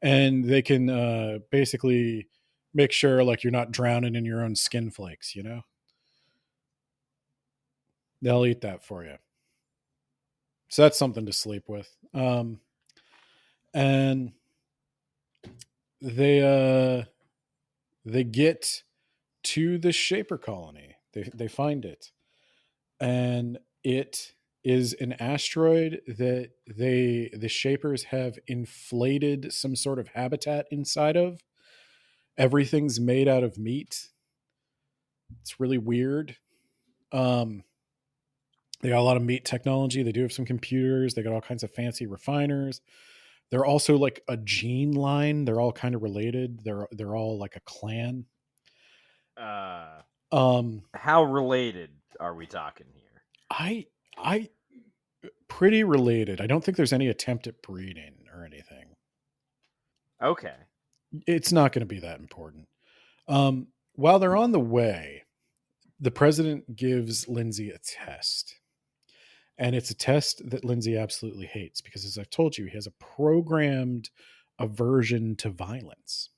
and they can basically make sure like you're not drowning in your own skin flakes. You know, they'll eat that for you. So that's something to sleep with. And they they get to the Shaper colony. They find it, and it is an asteroid that the Shapers have inflated some sort of habitat inside of. Everything's made out of meat. It's really weird. Um, they got a lot of meat technology. They do have some computers. They got all kinds of fancy refiners. They're also like a gene line. They're all kind of related. They're all like a clan. Uh, Um, how related are we talking here? I pretty related. I don't think there's any attempt at breeding or anything. Okay. It's not going to be that important. While they're on the way, the president gives Lindsay a test. And it's a test that Lindsay absolutely hates because, as I've told you, he has a programmed aversion to violence.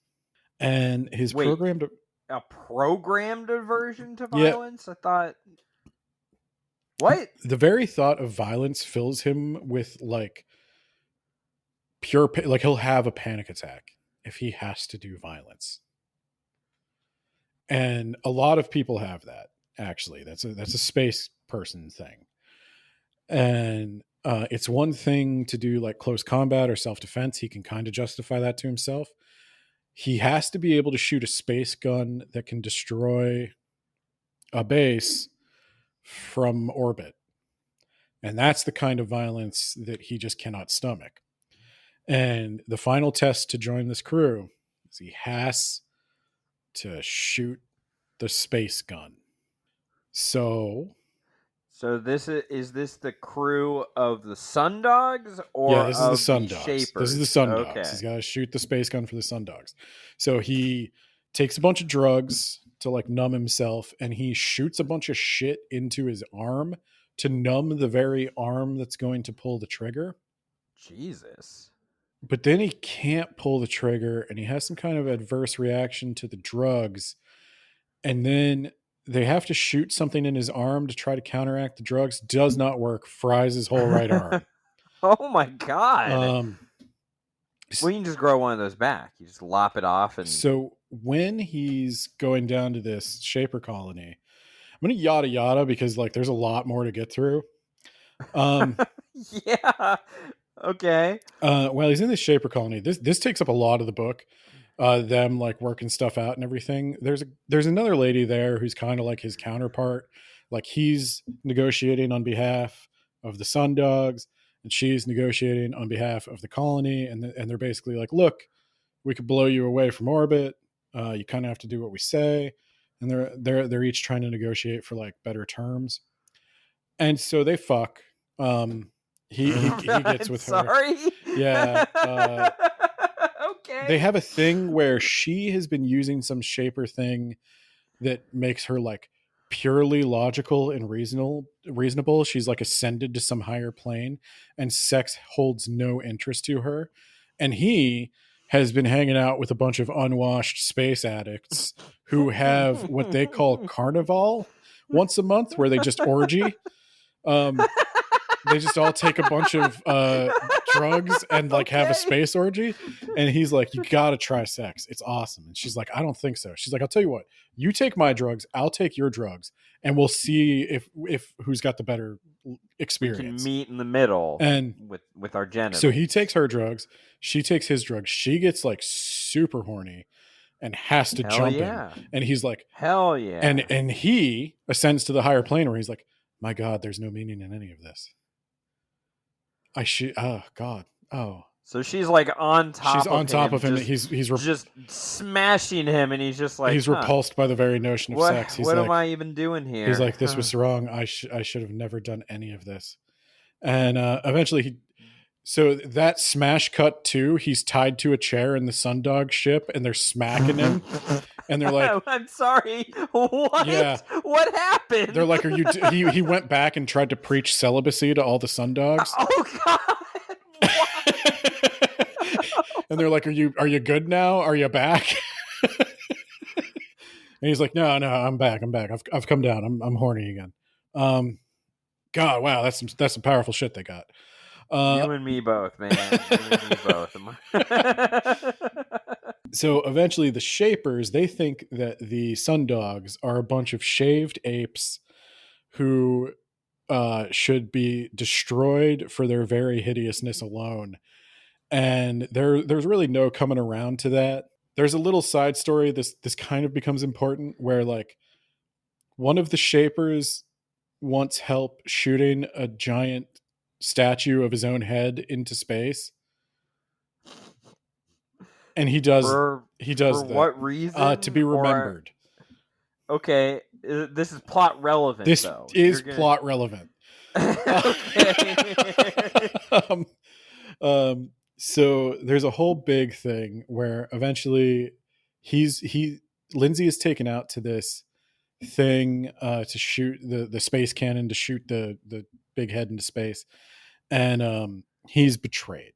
And his Wait, programmed, a programmed aversion to yeah, violence? I thought. What? the very thought of violence fills him with like like he'll have a panic attack if he has to do violence. And a lot of people have that. Actually, that's a space person thing. And it's one thing to do like close combat or self defense. He can kind of justify that to himself. He has to be able to shoot a space gun that can destroy a base from orbit. And that's the kind of violence that he just cannot stomach. And the final test to join this crew is he has to shoot the space gun. So, So is this the crew of the Sun Dogs yeah, or this is the of Sun the Dogs. This is the Shapers? Sun Dogs. He's Okay. got to shoot the space gun for the Sun Dogs. So he takes a bunch of drugs to like numb himself, and he shoots a bunch of shit into his arm to numb the very arm that's going to pull the trigger. Jesus. But then he can't pull the trigger, and he has some kind of adverse reaction to the drugs. And then they have to shoot something in his arm to try to counteract the drugs. Does not work. Fries his whole right arm. Oh my god. Um, Well, you can just grow one of those back. You just lop it off and so when he's going down to this Shaper colony, I'm gonna yada yada because like there's a lot more to get through. Um, yeah. Okay. while he's in this Shaper colony, this takes up a lot of the book. Them like working stuff out and everything. There's another lady there who's kind of like his counterpart. Like he's negotiating on behalf of the Sun Dogs, and she's negotiating on behalf of the colony. And they're basically like, look, we could blow you away from orbit. You kind of have to do what we say. And they're each trying to negotiate for like better terms. And so they fuck. He gets I'm with her. sorry. Yeah. Okay. They have a thing where she has been using some Shaper thing that makes her like purely logical and reasonable. She's like ascended to some higher plane, and sex holds no interest to her. And he has been hanging out with a bunch of unwashed space addicts who have what they call carnival once a month, where they just orgy. They just all take a bunch of drugs and like have a space orgy. And he's like, you gotta try sex, it's awesome. And she's like, I don't think so. She's like, I'll tell you what, you take my drugs, I'll take your drugs, and we'll see if who's got the better We can experience. meet in the middle And with our genitals. so he takes her drugs, she takes his drugs, she gets like super horny and has to Hell jump yeah. him. And he's like, Hell yeah. and he ascends to the higher plane where he's like, my God, there's no meaning in any of this. I should. Oh God. Oh. So she's like on top. She's on top of him. Just, He's just smashing him, and he's just like, he's repulsed by the very notion of what, sex. He's what like, am I even doing here? he's like, this was wrong. I should have never done any of this. And eventually, so that smash cut too. He's tied to a chair in the Sundog ship, and they're smacking him. And they're like, I'm sorry. What? yeah. What happened? They're like, are you? He went back and tried to preach celibacy to all the sun dogs. Oh God! Why? And they're like, are you good now? Are you back? And he's like, no, I'm back. I've come down. I'm horny again. God, wow, that's some powerful shit they got. You and me both, man. You and me both. So eventually, the Shapers, they think that the Sundogs are a bunch of shaved apes who should be destroyed for their very hideousness alone. And there's really no coming around to that. There's a little side story. This kind of becomes important where like one of the Shapers wants help shooting a giant statue of his own head into space, and he does for that what reason? to be remembered. Okay, this is plot relevant. This though. is plot relevant. Okay. So there's a whole big thing where eventually Lindsay is taken out to this thing to shoot the space cannon to shoot the big head into space, and he's betrayed.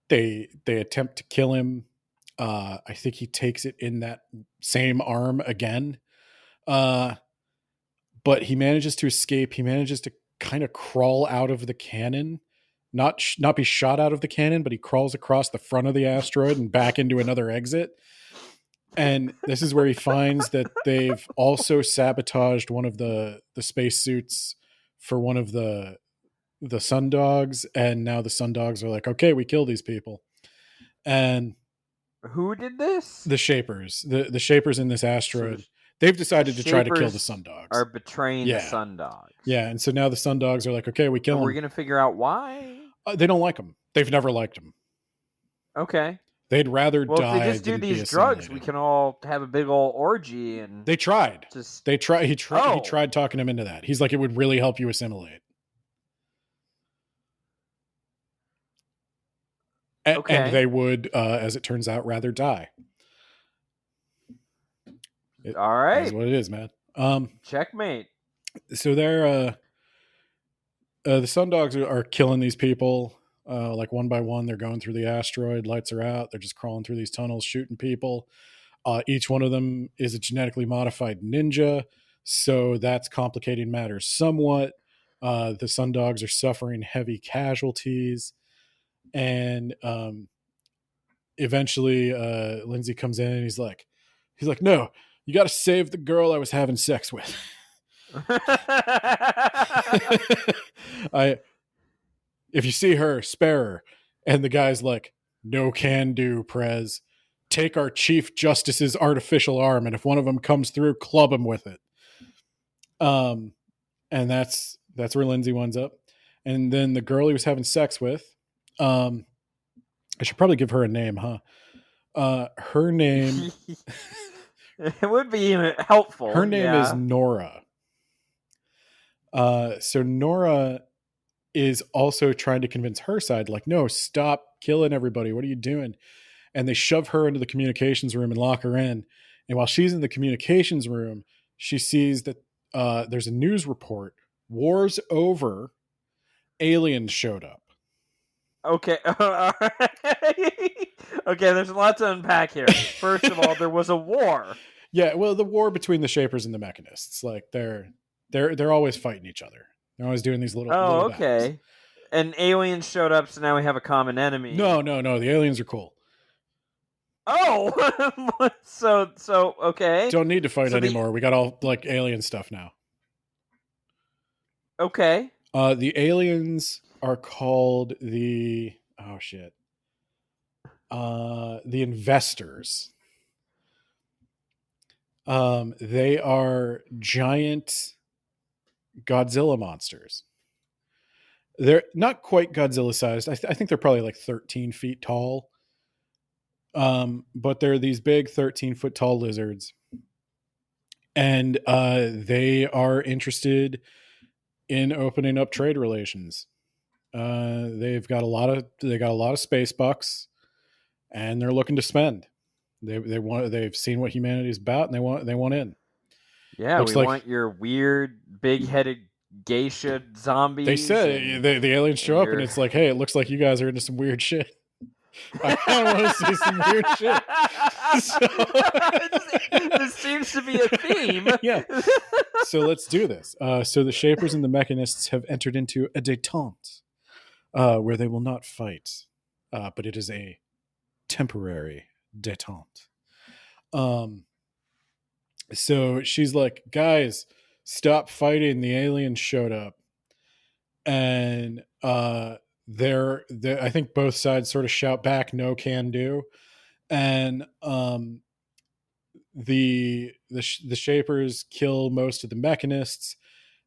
They attempt to kill him. I think he takes it in that same arm again, but he manages to escape. He manages to kind of crawl out of the cannon, not be shot out of the cannon, but he crawls across the front of the asteroid and back into another exit. And this is where he finds that they've also sabotaged one of the spacesuits for one of the sun dogs, and now the sun dogs are like, okay, we kill these people. And who did this? The Shapers, the Shapers in this asteroid. So they've decided to try to kill the sun dogs. Are betraying the sun dogs. Yeah, and so now the sun dogs are like, okay, we kill them. We're gonna figure out why. They don't like them. They've never liked them. Okay. They'd rather die. Well, if they just do these drugs, we can all have a big old orgy. And they tried. He tried talking him into that. He's like, it would really help you assimilate. Okay. And they would, as it turns out, rather die. All right. That's what it is, man. Checkmate. So they're the sun dogs are killing these people. Like one by one, they're going through the asteroid. Lights are out. They're just crawling through these tunnels, shooting people. Each one of them is a genetically modified ninja, so that's complicating matters somewhat. The sun dogs are suffering heavy casualties, and eventually, Lindsay comes in and he's like, "No, you got to save the girl I was having sex with." If you see her, spare her. And the guy's like, no can do, Prez. Take our Chief Justice's artificial arm, and if one of them comes through, club him with it. And that's where Lindsay winds up. And then the girl he was having sex with, I should probably give her a name, huh? Her name... It would be helpful. Her name is Nora. So Nora is also trying to convince her side, like, no, stop killing everybody. What are you doing? And they shove her into the communications room and lock her in. And while she's in the communications room, she sees that there's a news report. War's over. Aliens showed up. Okay. Okay, there's a lot to unpack here. First of all, there was a war. Yeah, well, the war between the Shapers and the Mechanists. Like, they're always fighting each other. They're always doing these little. Oh, little okay. battles. And aliens showed up, so now we have a common enemy. No. The aliens are cool. Oh, so okay. Don't need to fight anymore. We got all like alien stuff now. Okay. The aliens are called the the Investors. They are giant Godzilla monsters. They're not quite Godzilla sized. I think they're probably like 13 feet tall. But they're these big 13-foot tall lizards. And they are interested in opening up trade relations. They got a lot of space bucks, and they're looking to spend. They've seen what humanity's about, and they want in. Yeah, Looks we like want your weird, big-headed geisha they zombies said and the aliens show up, and your. it's like, hey, it looks like you guys are into some weird shit. I kind of want to see some weird shit. So This seems to be a theme. yeah. So let's do this. So the Shapers and the Mechanists have entered into a détente, where they will not fight, but it is a temporary détente. So she's like, guys, stop fighting. The aliens showed up. And I think both sides sort of shout back, no can do. And the Shapers kill most of the Mechanists,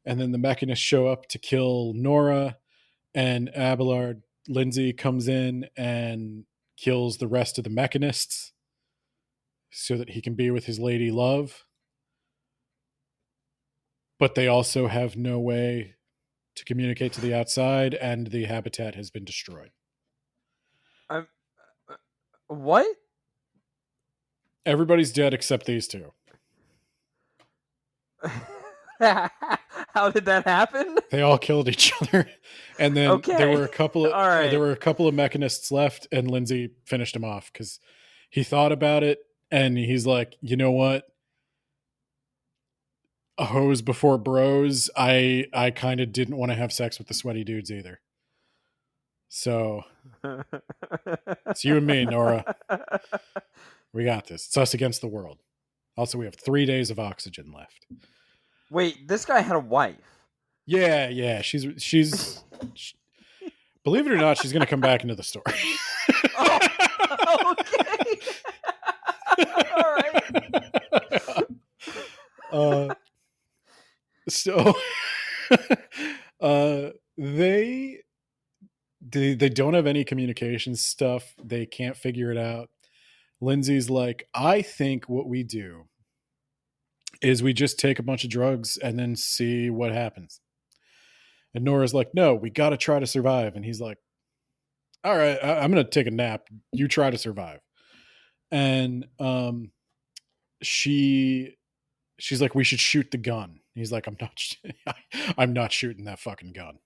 and then the Mechanists show up to kill Nora, and Abelard Lindsay comes in and kills the rest of the Mechanists so that he can be with his lady love. But they also have no way to communicate to the outside, and the habitat has been destroyed. I'm, what? Everybody's dead except these two. How did that happen? They all killed each other, and then Okay. there were a couple of All right. there were a couple of Mechanists left, and Lindsay finished him off because he thought about it, and he's like, you know what? A hose before bros. I kind of didn't want to have sex with the sweaty dudes either. So it's you and me, Nora. We got this. It's us against the world. Also, we have 3 days of oxygen left. Wait, this guy had a wife. Yeah. She's believe it or not, she's going to come back into the story. Oh, okay. All right. So they don't have any communication stuff. They can't figure it out. Lindsay's like, I think what we do is we just take a bunch of drugs and then see what happens. And Nora's like, no, we got to try to survive. And he's like, all right, I'm going to take a nap. You try to survive. And she's like, we should shoot the gun. He's like, I'm not shooting that fucking gun.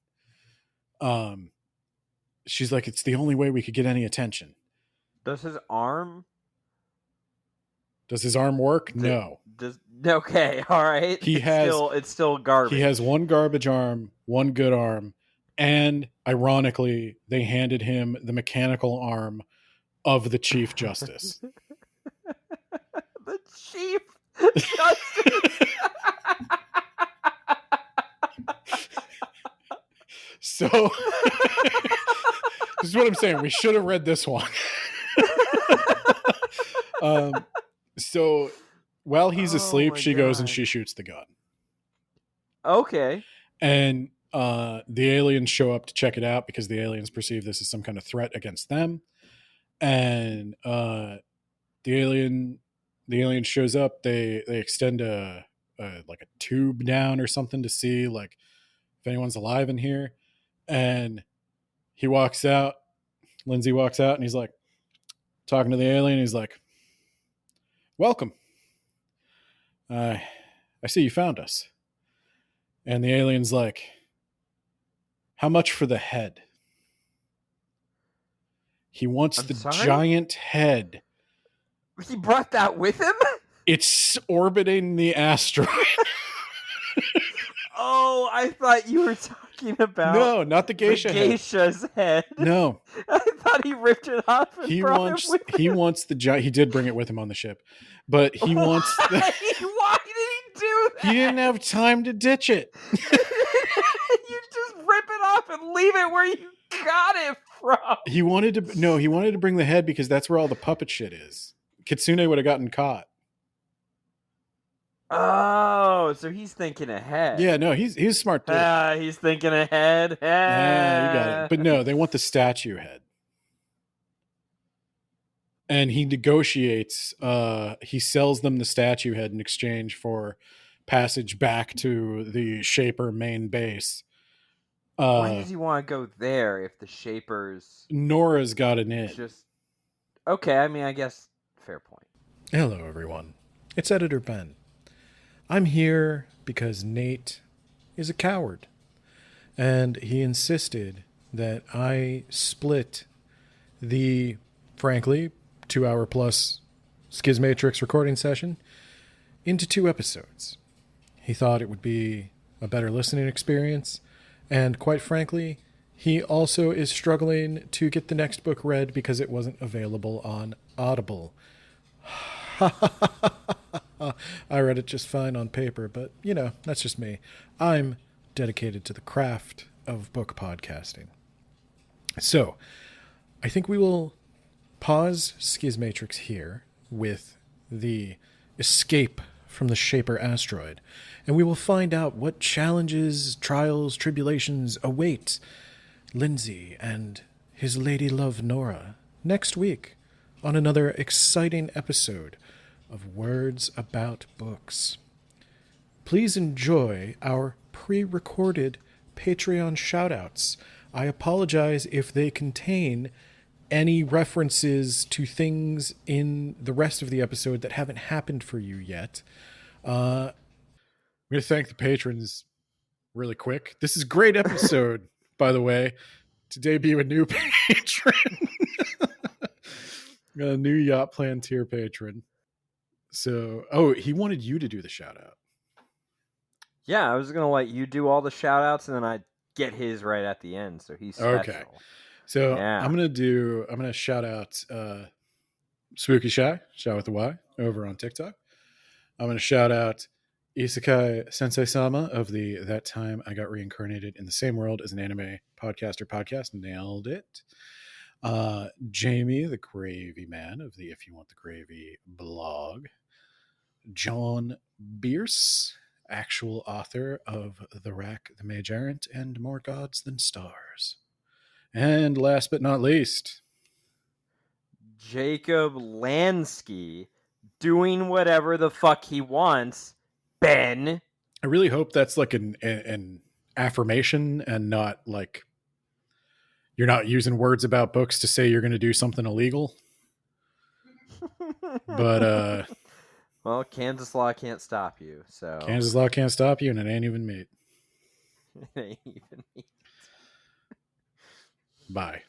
She's like, it's the only way we could get any attention. Does his arm work? No. Okay, all right. It's still garbage. He has one garbage arm, one good arm, and ironically, they handed him the mechanical arm of the Chief Justice. The Chief Justice. So this is what I'm saying. We should have read this one. So while he's asleep, she goes and she shoots the gun. Okay. And the aliens show up to check it out because the aliens perceive this as some kind of threat against them. And the alien shows up. They extend a tube down or something to see like if anyone's alive in here. And he walks out. Lindsay walks out, and he's like talking to the alien. He's like, "Welcome. I see you found us." And the alien's like, "How much for the head?" He wants giant head. He brought that with him? It's orbiting the asteroid. Oh, I thought you were talking about no, not the geisha geisha's head. No, I thought he ripped it off. And he wants the giant. He did bring it with him on the ship, but he wants. Why did he do that? He didn't have time to ditch it. You just rip it off and leave it where you got it from. He wanted to bring the head because that's where all the puppet shit is. Kitsune would have gotten caught. Oh, so he's thinking ahead. Yeah, no, he's a smart dude. He's thinking ahead. Yeah, you got it. But no, they want the statue head. And he negotiates. He sells them the statue head in exchange for passage back to the Shaper main base. Why does he want to go there if the Shapers... Nora's got an in. Okay, I mean, I guess fair point. Hello, everyone. It's Editor Ben. I'm here because Nate is a coward, and he insisted that I split the, frankly, 2 hour plus Schismatrix recording session into 2 episodes. He thought it would be a better listening experience, and quite frankly, he also is struggling to get the next book read because it wasn't available on Audible. I read it just fine on paper, but that's just me. I'm dedicated to the craft of book podcasting. So, I think we will pause Schismatrix here with the escape from the Shaper asteroid, and we will find out what challenges, trials, tribulations await Lindsay and his lady love Nora next week on another exciting episode of Words About Books. Please enjoy our pre-recorded Patreon shoutouts. I apologize if they contain any references to things in the rest of the episode that haven't happened for you yet. I'm going to thank the patrons really quick. This is a great episode, by the way, to debut a new patron. A new Yacht Plan tier patron. So, he wanted you to do the shout out. Yeah, I was gonna let you do all the shout outs and then I'd get his right at the end, so he's special. Okay. So Yeah. I'm gonna shout out Spooky Shy with a Y, over on TikTok. I'm gonna shout out Isekai Sensei Sama of the That Time I Got Reincarnated in the Same World as an Anime Podcaster podcast. Nailed it. Jamie, the Gravy Man of the If You Want the Gravy blog. John Bierce, actual author of The Rack, the Mage Errant, and More Gods Than Stars. And last but not least, Jacob Lansky doing whatever the fuck he wants. Ben. I really hope that's like an affirmation and not like you're not using words about books to say you're going to do something illegal. But well, Kansas law can't stop you. So Kansas law can't stop you, and it ain't even meat. It ain't even meat. Bye.